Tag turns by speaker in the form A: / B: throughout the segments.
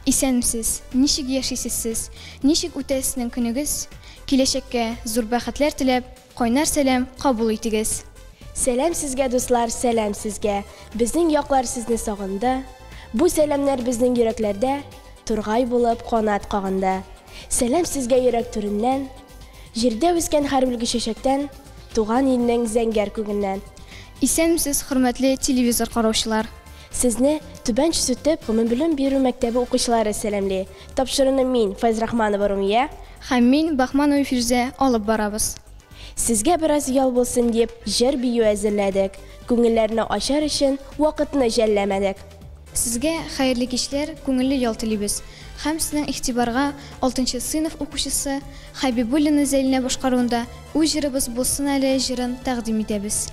A: Исәнмесез, ничек яшисез сез, ничек үтә сезнең көнегез? Киләчәккә зур бәхетләр теләп, кайнар сәлам кабул итегез.
B: Сәлам сезгә, дуслар, сәлам сезгә. Безнең яклар сезне сагынды. Бу сәламнар безнең йөрәкләрдә тургай булып канат кагында. Сәлам сезгә йөрәк түреннән, җирдә үскән һәр үлге чәчәктән, туган илнең зәңгәр күгеннән.
A: Исәнмесез, хөрмәтле телевизор караучылар.
B: Сезне Түбән Чүсүтеп гомум белем бирү мәктәбе укучылары сәламлый. Тапшыруны мин, Файз Рахманова Румия,
A: Һәм мин, Бахманова Фирүзә, алып барабыз.
B: Сезгә бераз ял булсын дип, җыр бию әзерләдек. Күңелләрне ачар өчен вакытны жәлләмәдек.
A: Сезгә хәерле кичләр, күңелле ял телибез. Һәм сезнең игътибарга 6нчы сыйныф укучысы Хәбибуллина Зәлинә башкаруында үз җырыбыз булсын әле җырын тәкъдим итәбез.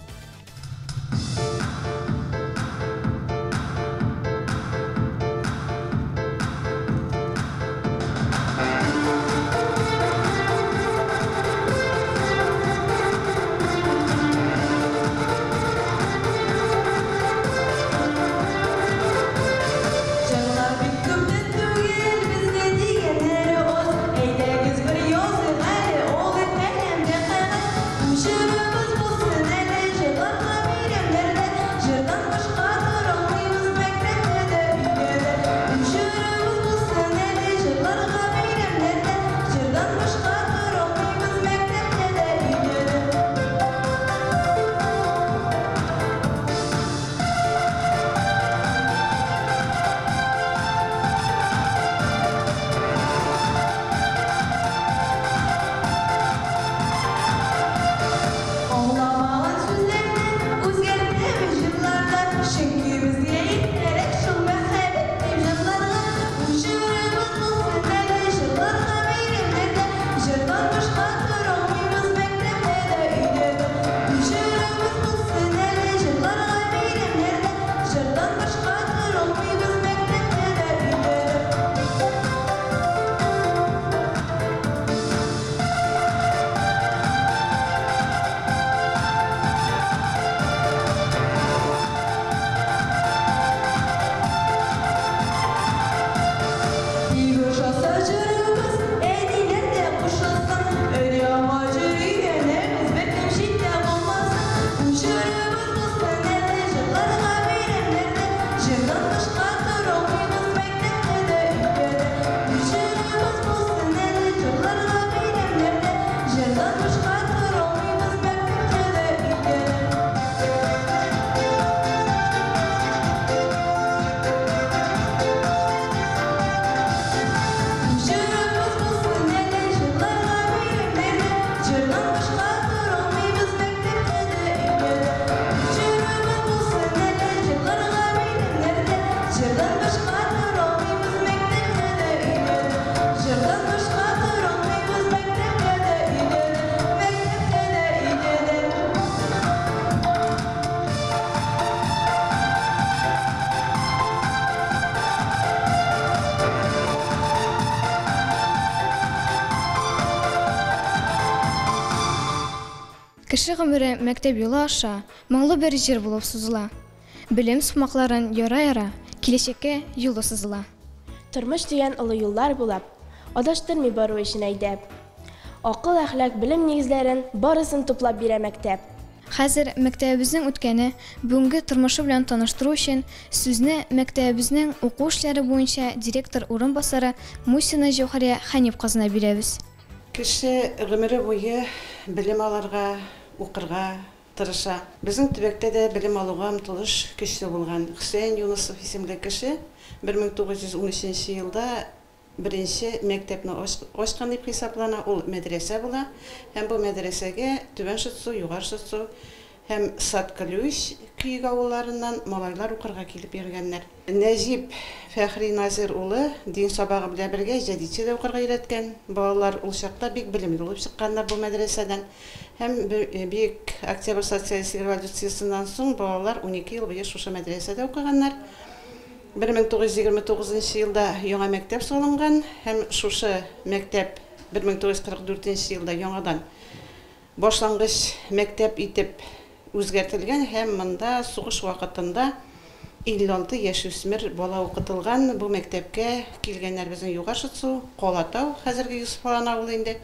A: Кеше гомере мәктәп юлы аша моңлы бер җыр булып сузыла. Белем сумакларын яра-яра, киләчәккә юлы сызыла.
B: Тормыш дигән олы юллар булып, адаштырмый бару өчен әйдәп. Акыл, әхлак, белем нигезләрен барысын туплап бирә мәктәп.
A: Хәзер мәктәбебезнең үткәне, бүгенге тормышы белән таныштыру өчен сүзне мәктәбебезнең уку эшләре буенча директор урынбасары Мусина Җәүһәрия Хәниф кызына бирәбез.
C: Кеше гомере буе белем алырга, укырга тырыша. Безнең төбәктә дә белем алуга омтылыш көчле булган. Хөсәен Юнусов исемле кеше 1913 елда беренче мәктәпне ачкан дип хисаплана. Ул мәдрәсә була. Һәм бу мәдрәсәгә Түбән Шытсу, Югары Шытсу һәм Саткалюш көйг авылларыннан малайлар укырга килеп йөргәннәр. Нәҗип Фәхри Назир улы дин сабагы белән бергә җәдидчә укырга өйрәткән. Балалар ул чакта бик белемле булып чыкканнар бу мәдрәсәдән. Һәм бик Октябрь социалистик революциясеннән соң балалар 12 ел буе шушы мәдрәсәдә укыганнар. 1929 елда яңа мәктәп салынган һәм шушы мәктәп 1944 елда яңадан башлангыч мәктәп итеп үзгәртелгән һәм монда сугыш вакытында 56 яшүсмер бала укытылган. Бу мәктәпкә килгәннәр безнең Югашытсу, Колатау, хәзерге Юсуфхан авылы инде.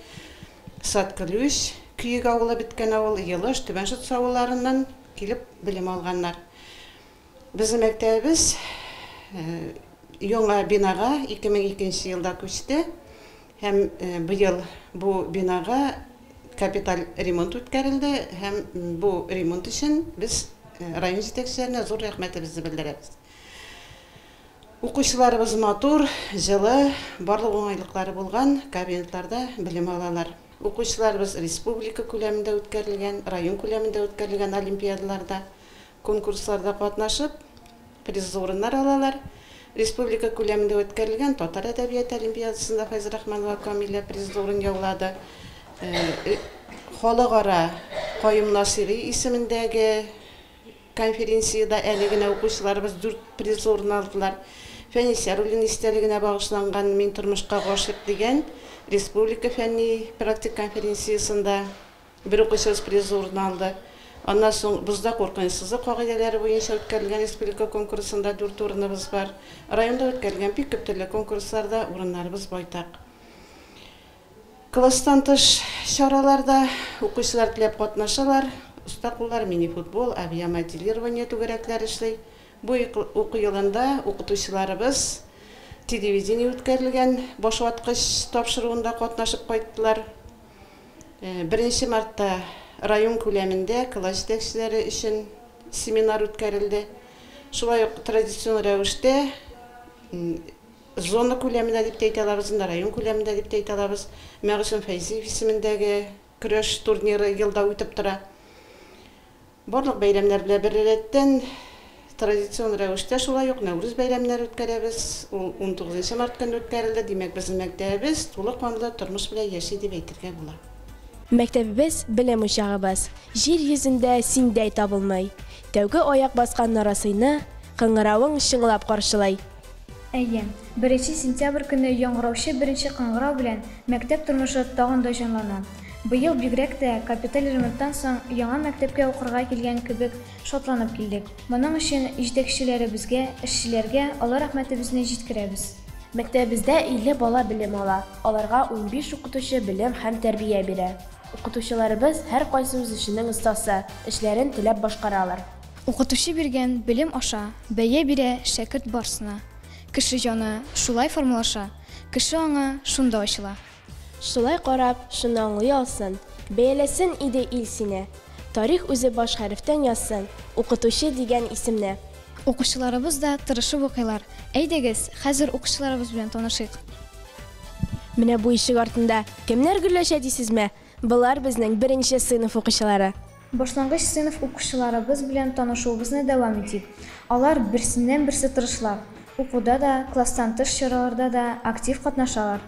C: Саткылүш, Күйек авылы биткән авыл, Елыш, Түбәншытсу авылларыннан килеп белем алганнар. Безнең мәктәбебез яңа бинага 2002 елда күчте. Һәм быел бу бинага капиталь ремонт үткәрелде. Һәм бу ремонт өчен без район җитәкчеләренә зур рәхмәтебезне белдерәбез. Укучыларыбыз матур, җылы, барлык уңайлыклары булган кабинетларда белем алалар. Укучыларыбыз республика күләмендә үткәрелгән, район күләмендә үткәрелгән олимпиадаларда, конкурсларда катнашып, приз урыннар алалар. Республика күләмендә үткәрелгән Татар әдәбият олимпиадасында Файза Рахманова Камилә приз урын яулады. Халыкара Каюм Насыйри исемендәге конференцияда әле генә укучыларыбыз 4 приз урын алдылар. Фәнис Яруллин истәлегенә багышланган «Мин тормышка гашыйк» дигән республика фәнни практик конференциясында бер укучыбыз приз урын алды. Аннан соң Бузда куркынычсызлык кагыйдәләре буенча үткәрелгән республика конкурсында 4 урыныбыз бар. Районда үткәрелгән бик күп төрле конкурсларда урыннарыбыз байтак. Класстан тыш чараларда укучылар теләп катнашалар. Уста куллар мини-футбол, авиамоделирование түгәрәкләр эшләй. Бу уку елында укытучыларыбыз телевидение үткәрелгән башваткыч тапшыруында катнашып кайттылар. 1 мартта район күләмендә класс җитәкчеләре өчен семинар үткәрелде. Шулай ук традицион рәвештә зона күләмендә дип әйтә алабыз, район күләмендә дип әйтә алабыз. Мәгъсүм Фәйзиев исемендәге көрәш турниры елда үтеп тора. Барлык бәйрәмнәр белән бер рәттән традицион рәвештә шулай ук Нәүрүз бәйрәмнәре үткәрәбез. Ул 19 март көнне үткәрелде. Димәк, безнең мәктәбебез тулы канлы тормыш белән яши дип әйтергә була.
B: Мәктәбебез белем учагыбыз. Җир йөзендә синдәй табылмый. Тәүге аяк баскан нарасыйны кыңгыравың шыңлап каршылай.
A: Әйе, 1 сентябрь көнне яңгыраучы беренче кыңгырау белән мәктәп тормышы тагын да җанлана. Быел бигрәк тә капиталь ремонттан соң яңа мәктәпкә укырга килгән кебек шатланып килдек. Моның өчен җитәкчеләребезгә, эшчеләргә алар рәхмәтебезне җиткерәбез.
B: Мәктәбебездә 50 бала белем ала. Аларга 15 укытучы белем һәм тәрбия бирә. Укытучыларыбыз һәр кайсы үз эшенең остасы, эшләрен теләп башкаралар.
A: Укытучы биргән белем аша бәя бирә шәкерт барсына. Кеше җаны шулай формалаша, кеше аңа шунда ачыла.
B: Шулай карап, шуны аңлый алсын, бәяләсен иде ил сине. Тарих үзе баш хәрефтән язсын, укытучы дигән исемне.
A: Укучыларыбыз да тырышып укыйлар. Әйдәгез, хәзер укучыларыбыз белән танышыйк.
B: Менә бу ишек артында кемнәр гөрләшә дисезме? Булар безнең 1 сыйныф укучылары.
A: Башлангыч сыйныф укучыларыбыз белән танышуыбызны дәвам итик. Алар берсеннән-берсе тырышлар. Укуда да, класстан тыш чараларда да актив катнашалар.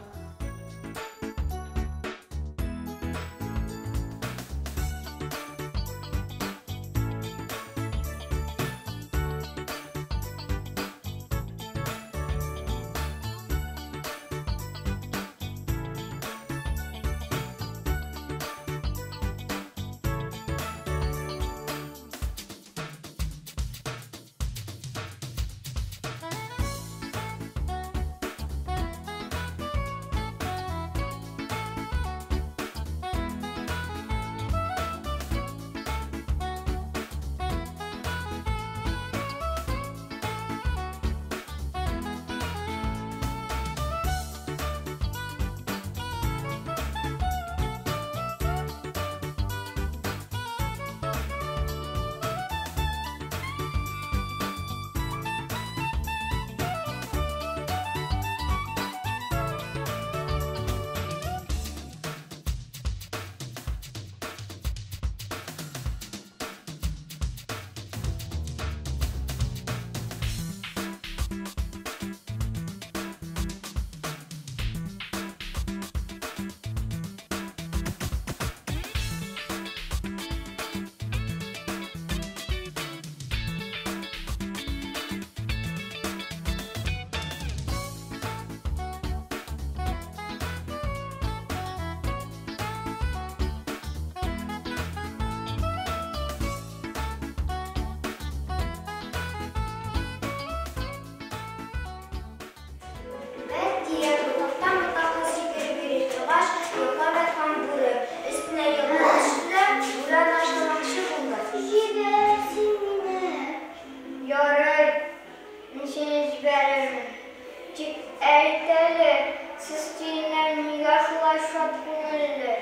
D: Әйтәле, сіз тиіннен неге шулай шат күңелле?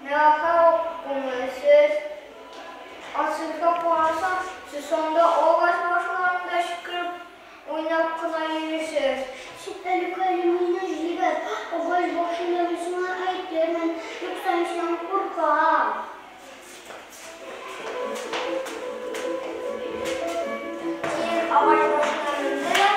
D: Неға күңелсіз? Асылға қарасам, сіз сонда ағаш башларында шүкіріп ойнап қына ересіз.
E: Şüpheli kalemini jiber, ağaç başında yüzüne aytlarman, yoksa sen korkam.
D: Sen ağaç başlarında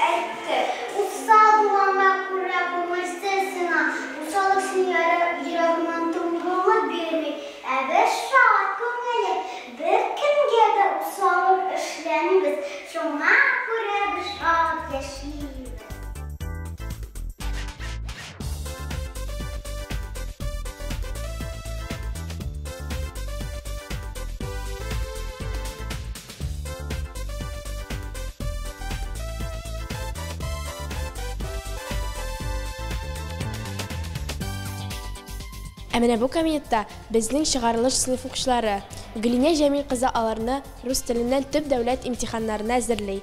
D: aytdı.
E: Ussal bulanda kurabımı istersin ha. Usalı sinyara yırağından tumduğunu vermek. Evet şahat köngeli. Bir kimge de usalık işlenimiz. Şuna göre bir şahat yaşayız.
B: Әмінә бу комитетта безнең чыгарылыш сыйныф укучылары Гөлинә Җәмил кызы аларны рус теленнән төп дәүләт имтиханнарына әзерли.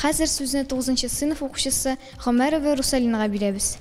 A: Хәзер сүзне 9-нчы сыйныф укучысы Гомәрова Русалинага бирәбез.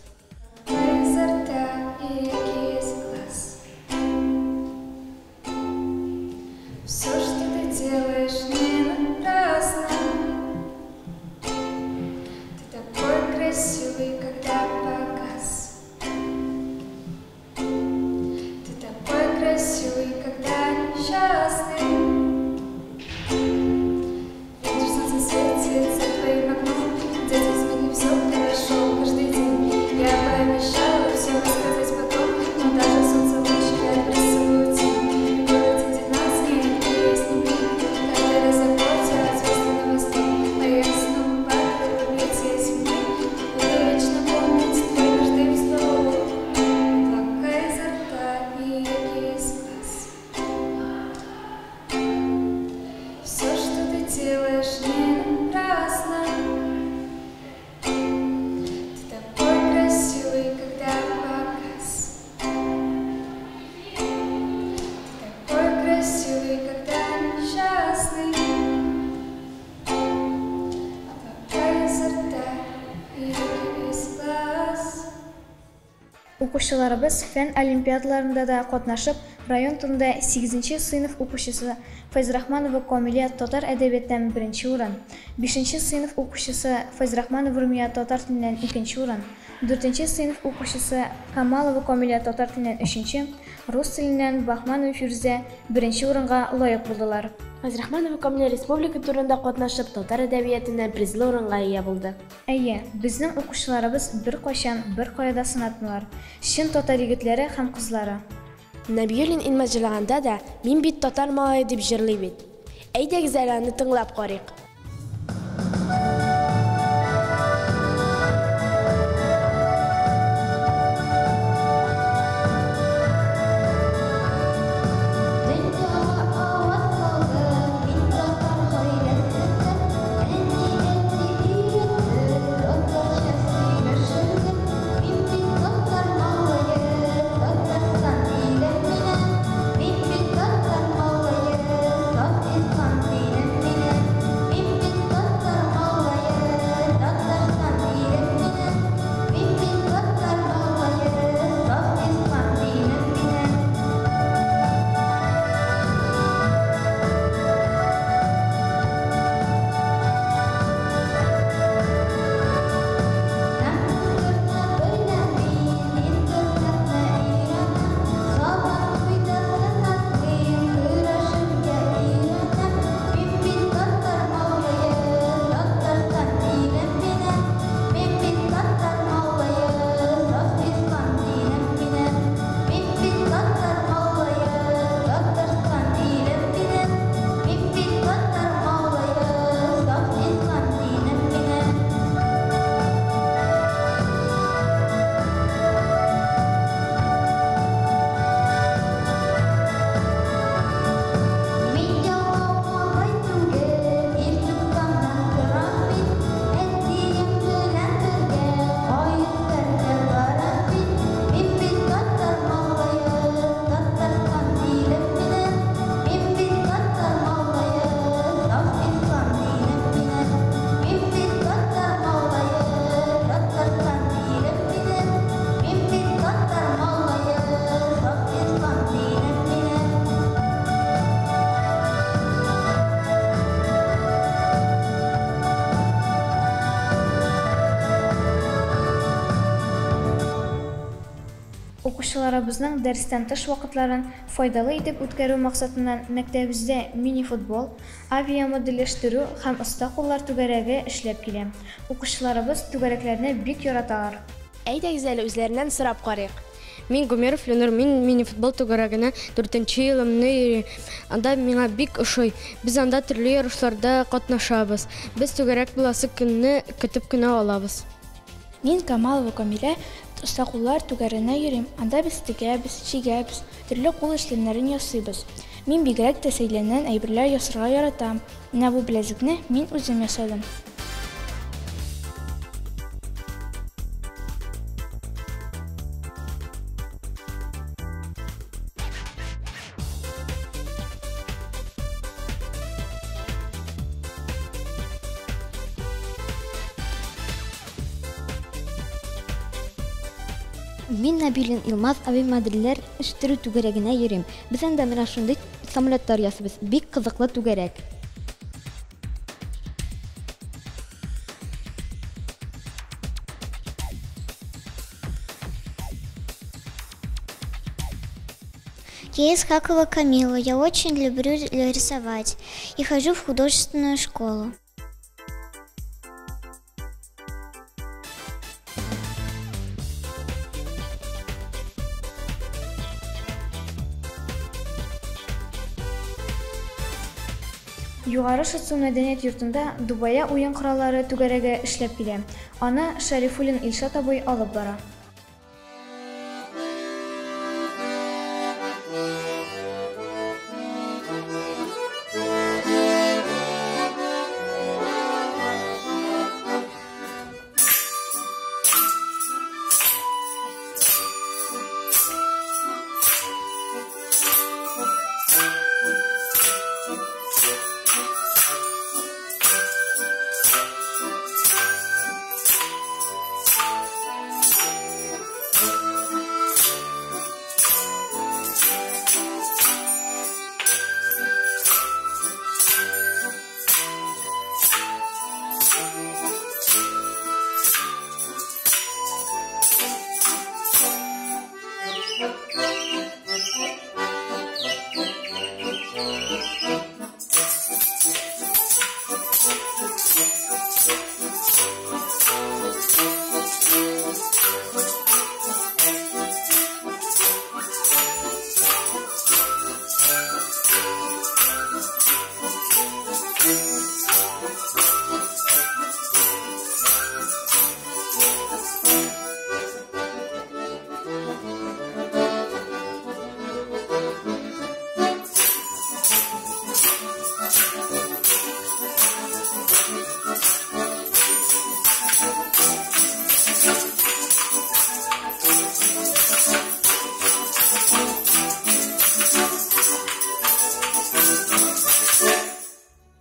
A: Укучыларыбыз фән олимпиадаларында да катнашып, район турында 8-нче сыйныф укучысы Файзрахманова Камилия татар әдәбиятыннан 1-нче урын, 5-нче сыйныф укучысы Файзрахманова Румия татар теленнән 2-нче урын, 4-нче сыйныф укучысы Камалова Камилия татар теленнән 3-нче, рус теленнән Бахманова Фирүзә 1-нче урынга лаек булдылар.
B: Файзрахманова Камилия республика турында катнашып, татар әдәбиятыннан призлы урынга ия булды.
A: Әйе, безнең укучыларыбыз беркайчан беркайда сынатмыйлар. Чын татар егетләре һәм кызлары.
B: Нәбиуллин Илмаз җырлаганда да «Мин бит татар малае» дип җырлый бит. Әйдәгез әле аны тыңлап карыйк.
E: Min
A: укучыларыбызның дәрестән тыш вакытларын файдалы итеп үткәрү максатыннан мәктәбебездә мини-футбол, авиамодельләштерү һәм оста куллар түгәрәге эшләп килә. Укучыларыбыз түгәрәкләрне бик яраталар.
B: Әйдәгез әле үзләреннән сорап карыйк.
F: Мин Гумеров Ленор, мин мини-футбол түгәрәгенә 4нче елымны йөри. Анда миңа бик ошый. Без анда төрле ярышларда катнашабыз. Без түгәрәк буласы көнне көтеп кенә алабыз.
G: Мин Камалова Камилә, оста куллар түгәрәгенә йөрим. Анда без тегәбез, чигәбез, төрле кул эшләрләрен ясыйбыз. Мин бигрәк тә сәйләннән әйберләр ясарга яратам. Менә бу беләзекне мин үзем ясадым.
H: Мин Набилин Илмаз авиамодельләр эштерү түгәрәгенә йөрим. Без анда менә шундый самолетлар ясыйбыз. Бик кызыклы түгәрәк.
E: Я Искакова Камила. Я очень люблю рисовать и хожу в художественную школу.
A: Югары Шытсу мәдәният йортында Дубая уен кораллары түгәрәге эшләп килә. Аны Шәрифуллин Илшат абый алып бара.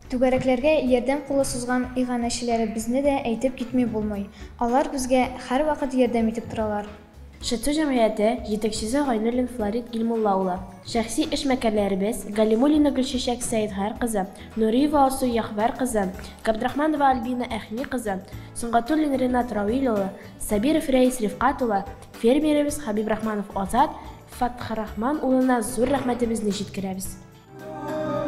A: Түгәрәкләргә ярдәм кулы сузган иганәчеләребезне дә әйтеп китми булмый. Алар безгә һәр вакыт ярдәм итеп торалар.
B: Шытсу җәмгыяте җитәкчесе Гайнуллин Флорид Гилмулла улы. Шәхси эшмәкәрләребез Галимуллина Гөлчәчәк Сәйдхар кызы, Нуриева Алсу Яхвар кызы, Габдрахманова Альбина Әхми кызы, Сунгатуллин Ринат Равил улы, Сабиров Рәис Рифкат улы, фермеребез Хабиб Рахманов Азат Фатхарахман улына зур рәхмәтебезне җиткерәбез.
E: Yeah.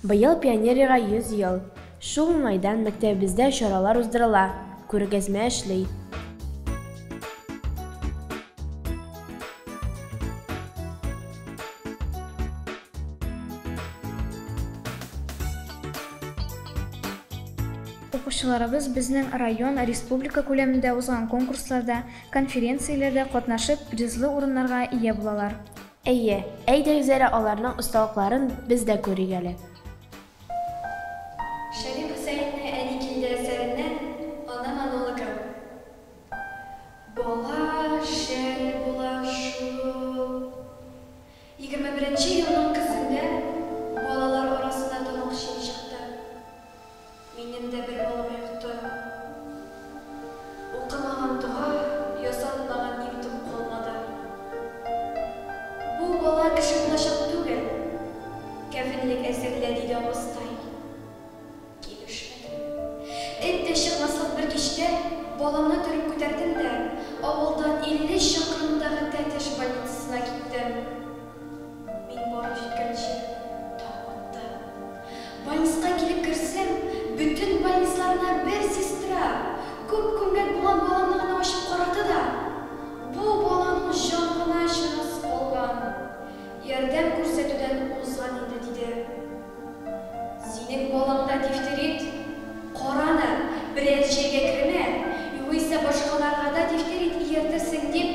B: Быел пионерияга 100 ел. Шул уңайдан мәктәбебездә чаралар уздырыла, күргәзмә эшли.
A: Укучыларыбыз безнең район, республика күләмендә узган конкурсларда, конференцияләрдә катнашып, призлы урыннарга ия булалар.
B: Әйе, әйдәгез әле аларның осталыкларын без дә күрик әле.
I: Шәриф Хусәйнне әни килде әсәреннән ана монологы. Бала шәл була шул. 21-нче елның көзендә балалар арасында тамак шел чыкты. Минем дә бер балам юкты. Укымаган туга, ясалмаган имтим калмады. Бу бала кеше булачак түгел. Кәфенлек әсерлә диде Авыстай. Килешмәде. Әйтте чыкмаслык бер кичтә баламны төреп күтәрдем дә, авылдан 50 чакрымдагы Тәтеш больницасына киттем. Мин барып җиткәнче таң атты. Больниска килеп керсәм, bütün больницаларына бер сестра, күп күмлек булган баламны гына ачып карады да, бу баланың җанына чынасы калган. Ярдәм күрсәтүдән узган инде диде. Синең балаңда дифтерит, караны, берәр җиргә кермә, югыйсә башкаларга да дифтерит ияртерсең дип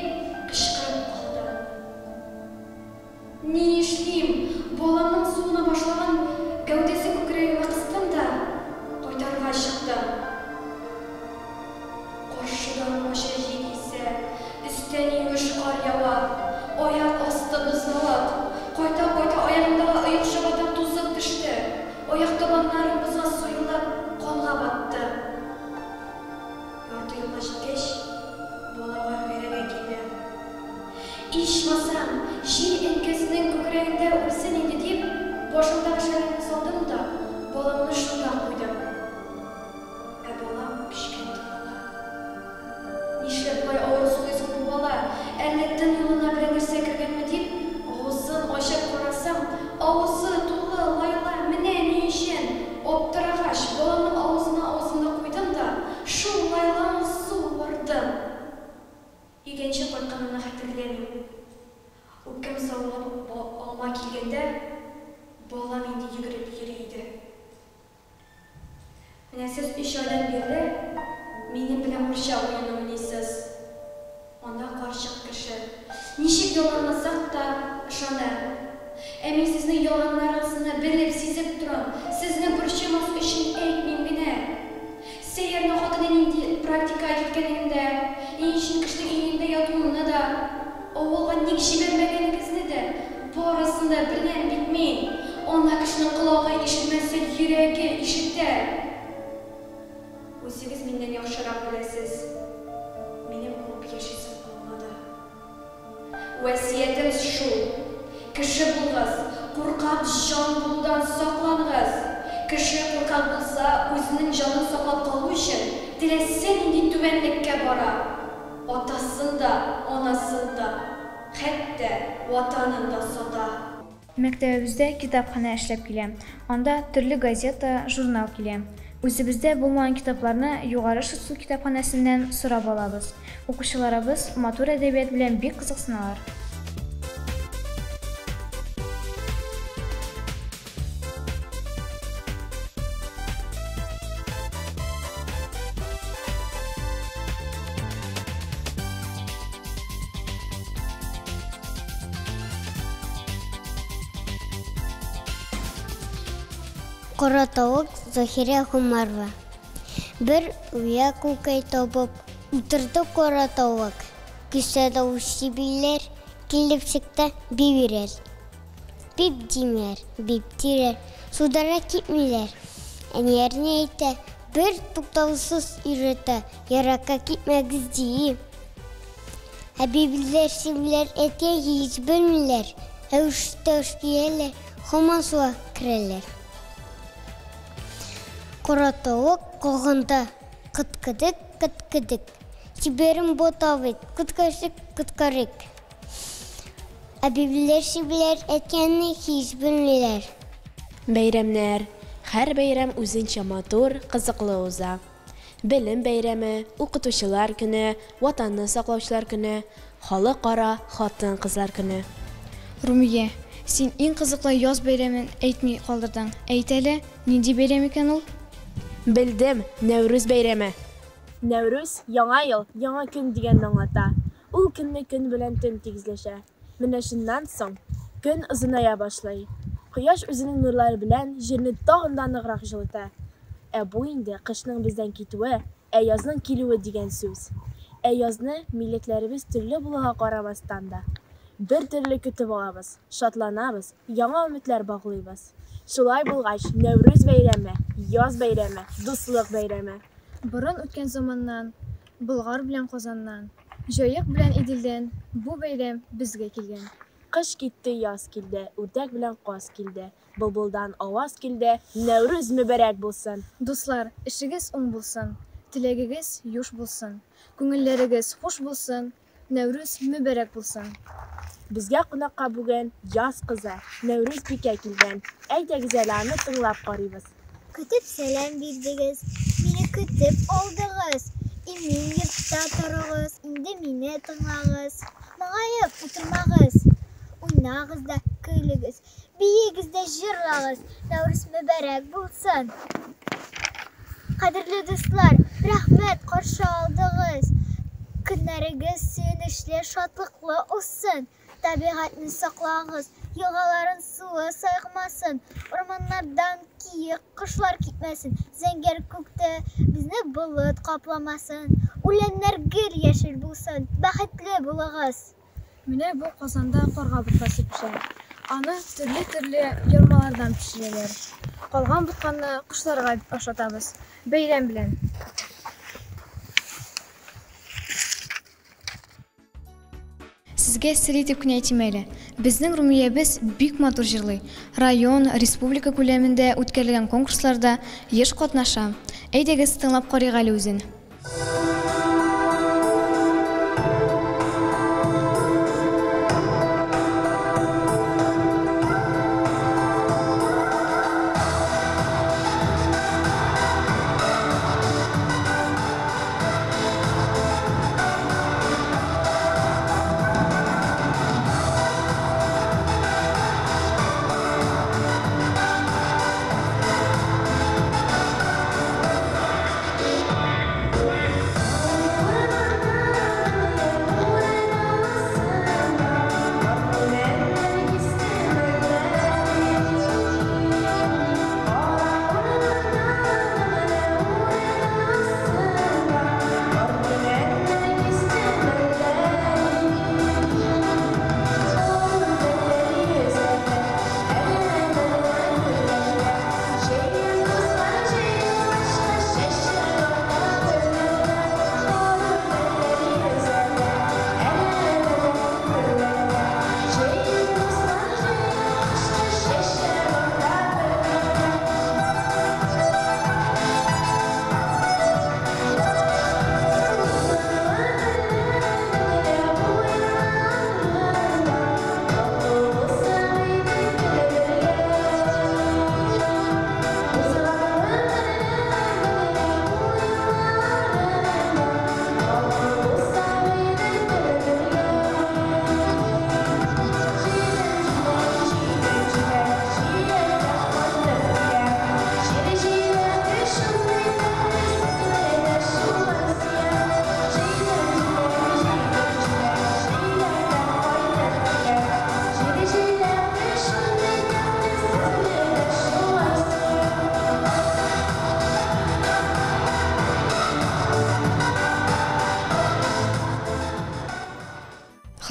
I: кычкырып калды. Ни эшлим? Баламның суына башлаган гәүдәсе күкрәгемә кыстым да, кайтарга чыктым. Каршыдан ачы җил исә, өстән имеш кар ява, аяк асты бозылып, кайта-кайта аягымдагы оек чабата тузып төште. Аяк табаннарым бозга суелып, канга батты. Ярты елга җиткәч, балага гайрәгә килде. Ичмасам, җил әнкәсенең күкрәгендә үлсен инде дип, башымдагы шәлемне салдым да, баламны шунда куйдым. Ә балам пишкән тыңлана. Нишләп болай авыр сугыйсың бу бала? Әллә тын юлына берәр нәрсә кергәнме дип, авызын ачып карасам, авызы тулы лайла, менә ни өчен? Аптырагач, баламның авызына куйдым да, шул лайланы суырдым. Игенче кайтканымны хәтерләмим. Үпкәм савылып алма килгәндә, балам инде йөгереп йөри иде. Менә сез 3 айдан бирле минем белән мурча уены уйныйсыз. Анда карчык кеше. Ничек ялганмасак та ышана. Ә мин сезнең ялганнарыгызны белеп сизеп торам. Сезне борчымас өчен әйтмим генә. Сәерне хатыны нинди практика киткәнендә, ишин кешенең өендә ятуымны да, авылга ник җибәрмәгәнегезне дә, барысын да беләм бит мин. Анда кешенең колагы ишетмәсә, йөрәге ишетә. Үзегез миннән яхшырак беләсез. Минем курып яшисем калмады. Васиятем шул. Кеше булгыз, куркак җан булудан сакланыгыз. Кеше куркак булса, үзенең җанын саклап калу өчен теләсә нинди түбәнлеккә бара. Атасын да, анасын да, хәтта ватанын да сата.
A: Мәктәбебездә китапхана эшләп килә. Анда төрле газета, журнал килә. Үзебездә булмаган китапларны югары Шытсу китапханәсеннән сорап алабыз. Укучыларыбыз матур әдәбият белән бик кызыксыналар.
E: Каратавык Захирә Хумарова. Бер уя күкәй табып, утырды каратавык. Кисәдә ушибиләр, килеп чыкты бибирәр. Бип димәр, бип тирәр, судара китмиләр. Әниәрне әйтә, бер туктаусыз ирәтә, яракка китмәгез ди. Ә бибиләр, сибиләр әйткән һич белмиләр. Ә ушкияләр, һаман суга керәләр. Каратавык калганда кыткыдык, кыткыдык. Сиберим ботавык, кыткашык, кыткарык. Ә бибиләр, сибиләр әйткәнне һич белмиләр.
B: Бәйрәмнәр. Һәр бәйрәм үзенчә матур, кызыклы уза. Белем бәйрәме, укытучылар көне, ватанны саклаучылар көне, халыкара хатын-кызлар көне.
A: Румия, син иң кызыклы яз бәйрәмен әйтми калдырдың. Әйт әле, нинди бәйрәм икән ул?
B: Белдем, Нәүрүз бәйрәме. Нәүрүз яңа ел, яңа көн дигәнне аңлата. Ул көнне көн белән төн тигезләшә. Менә шуннан соң көн озыная башлый. Кояш үзенең нурлары белән җирне тагын да ныграк җылыта. Бу инде кышның бездән китүе, язның килүе дигән сүз. Язны милләтләребез төрле булуга карамастан да бер төрле көтеп алабыз, шатланабыз, яңа өметләр баглыйбыз. Шулай булгач, Нәүрүз бәйрәме, яз бәйрәме, дуслык бәйрәме.
A: Борын үткән заманнан, Болгар белән Казаннан, Җаек белән Иделдән бу бәйрәм безгә килгән.
B: Кыш китте, яз килде, үрдәк белән каз килде. Былбылдан аваз килде, Нәүрүз мөбарәк булсын.
A: Дуслар, эшегез уң булсын, теләгегез юш булсын, күңелләрегез хуш булсын, Нәүрүз мөбарәк булсын.
B: Безгә кунакка бүген яз кызы, Нәүрүз бикә килгән. Әйдәгез әле аны тыңлап карыйбыз.
E: Көтеп сәлам бирдегез, мине көтеп алдыгыз. Мин йортта торыгыз, инде мине тыңлагыз. Моңаеп утырмагыз, уйнагыз да көлегез, биегез дә җырлагыз. Нәүрүз мөбарәк булсын. Кадерле дуслар, рәхмәт каршы алдыгыз. Көннәрегез сөенечле, шатлыклы узсын. Табигатьне саклагыз, елгаларын суы сайгымасын, орманнардан киек, кошлар китмәсен, зәңгәр күктә безне болыт капламасын, үләннәр гел яшел булсын, бәхетле булыгыз.
A: Менә бу Казанда карга бутасы пешә. Аны төрле ярмалардан пешерәләр. Калган бутканны кошларга ашатабыз. Бәйрәм белән. Сезгә сер итеп кенә әйтим әле. Безнең Румиябез бик матур җырлый. Район, республика күләмендә үткәрелгән конкурсларда еш катнаша. Әйдәгез тыңлап карыйк әле үзен.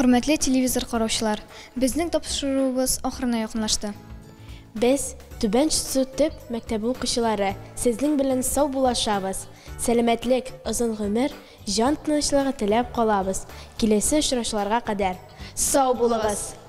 A: Хөрмәтле телевизор караучылар, безнең тапшыруыбыз ахырына якынлашты.
B: Без Түбән Чүсү төп мәктәбе укучылары сезнең белән сау булашабыз. Сәламәтлек, озын гомер, җан тынычлыгы теләп калабыз. Киләсе очрашуларга кадәр сау булыгыз.